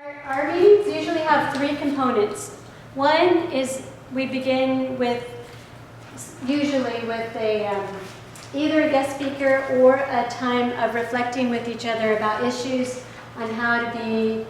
Our meetings usually have three components. One is we begin with, usually with either a guest speaker or a time of reflecting with each other about issues on how to be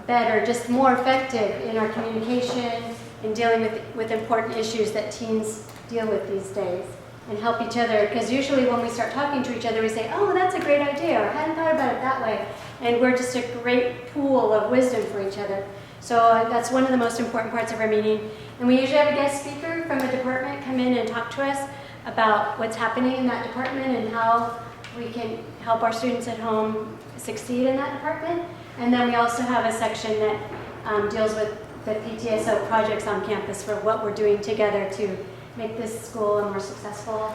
better, just more effective in our communication and dealing with important issues that teens deal with these days, and help each other. Because usually when we start talking to each other, we say, oh, that's a great idea, or I hadn't thought about it that way. And we're just a great pool of wisdom for each other. So that's one of the most important parts of our meeting. And we usually have a guest speaker from a department come in and talk to us about what's happening in that department and how we can help our students at home succeed in that department. And then we also have a section that deals with the PTSO projects on campus for what we're doing together to make this school a more successful,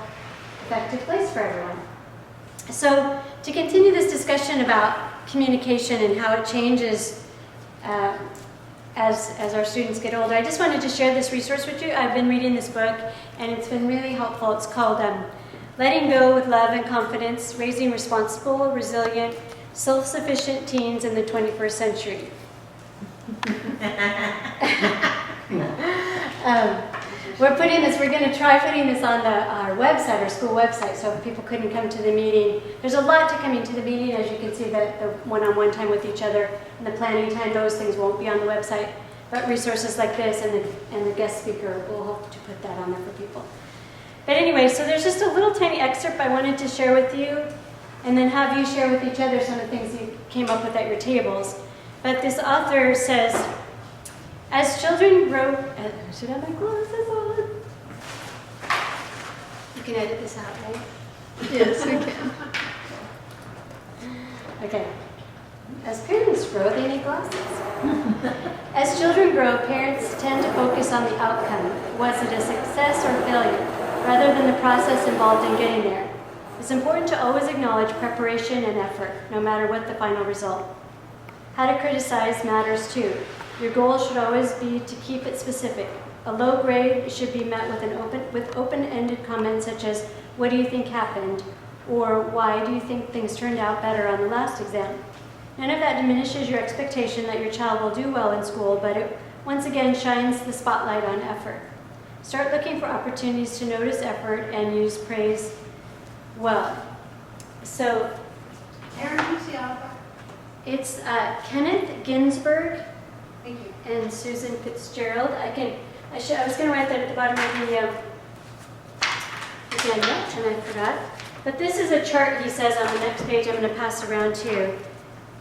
effective place for everyone. So to continue this discussion about communication and how it changes as our students get older, I just wanted to share this resource with you. I've been reading this book and it's been really helpful. It's called Letting Go with Love and Confidence, Raising Responsible, Resilient, Self-Sufficient Teens in the 21st Century. We're going to try putting this on our website, our school website, so if people couldn't come to the meeting. There's a lot to coming to the meeting, as you can see, the one-on-one time with each other and the planning time, those things won't be on the website. But resources like this and the guest speaker, we'll hope to put that on there for people. But anyway, so there's just a little tiny excerpt I wanted to share with you, and then have you share with each other some of the things you came up with at your tables. But this author says, as children grow, I should have my glasses on. You can edit this out, right? Yes, we can. Okay. As parents grow, they need glasses. As children grow, parents tend to focus on the outcome. Was it a success or failure, rather than the process involved in getting there? It's important to always acknowledge preparation and effort, no matter what the final result. How to criticize matters too. Your goal should always be to keep it specific. A low grade should be met with open-ended comments such as, what do you think happened? Or why do you think things turned out better on the last exam? None of that diminishes your expectation that your child will do well in school, but it once again shines the spotlight on effort. Start looking for opportunities to notice effort and use praise well. So, Erin, who's the author? it's Kenneth Ginsburg. Thank you. And Susan Fitzgerald. I was going to write that at the bottom of the agenda, and I forgot. But this is a chart, he says, on the next page I'm going to pass around to you,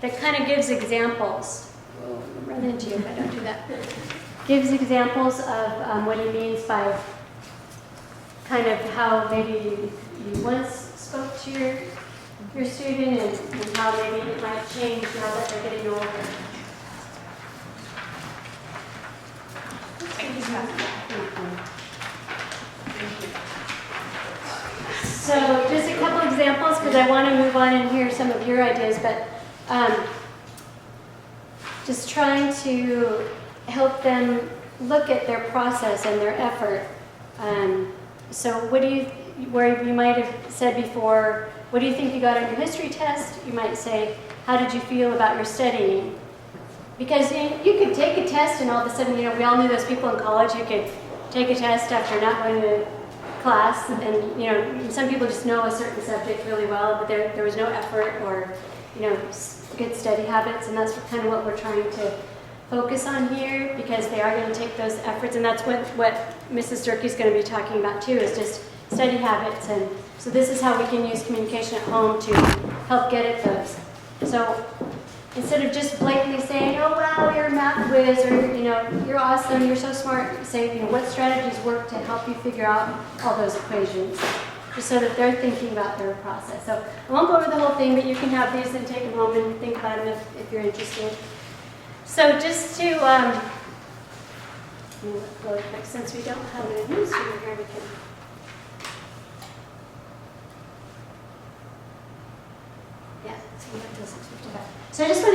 that kind of gives examples. Whoa, I'll run into you if I don't do that. Gives examples of what he means by kind of how maybe you once spoke to your student and how maybe it might change now that they're getting older. So just a couple examples, because I want to move on and hear some of your ideas, but just trying to help them look at their process and their effort. So where you might have said before, what do you think you got on your history test? You might say, how did you feel about your studying? Because you could take a test and all of a sudden, we all knew those people in college who could take a test after not going to class, and some people just know a certain subject really well, but there was no effort or good study habits, and that's kind of what we're trying to focus on here, because they are going to take those efforts, and that's what Mrs. Durkee is going to be talking about too, is just study habits. And so this is how we can use communication at home to help get at those. So instead of just blatantly saying, oh wow, you're a math whiz, or you're awesome, you're so smart, say, what strategies work to help you figure out all those equations, just so that they're thinking about their process. So I won't go over the whole thing, but you can have these and take them home and think about them if you're interested. So just to really quick, since we don't have an administrator here, we can. Yeah, so we have till 6:55. So I just want to